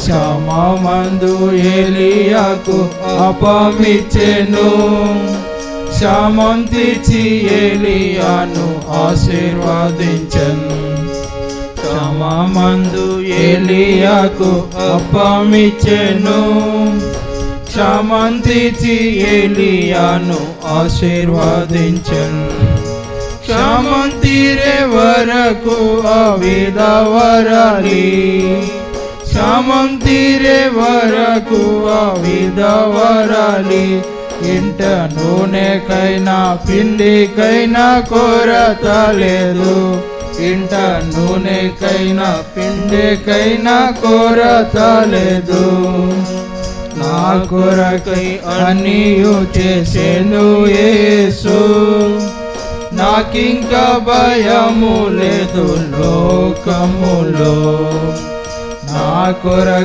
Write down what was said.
క్షామమందు ఏలియాకు అపమిచ్చెను. క్షామం తీర్చి ఏలియాను ఆశీర్వదించెను. క్షామమందు ఏలియాకు అపమిచ్చెను. క్షామం తీర్చి ఏలియాను ఆశీర్వదించెను. క్షామం తీరే వరకు ఆ విధవరాలి, క్షామం తీరే వరకు ఆ విధవరాలి ఇంట నూనెకైనా పిండికైనా కొరత లేదు. ఇంట నూనెకైనా పిండికైనా కొరత లేదు. నా కొరకై అన్నీయు చేసెను యేసు, నాకింక భయము లేదు లోకములో. నా కొరకు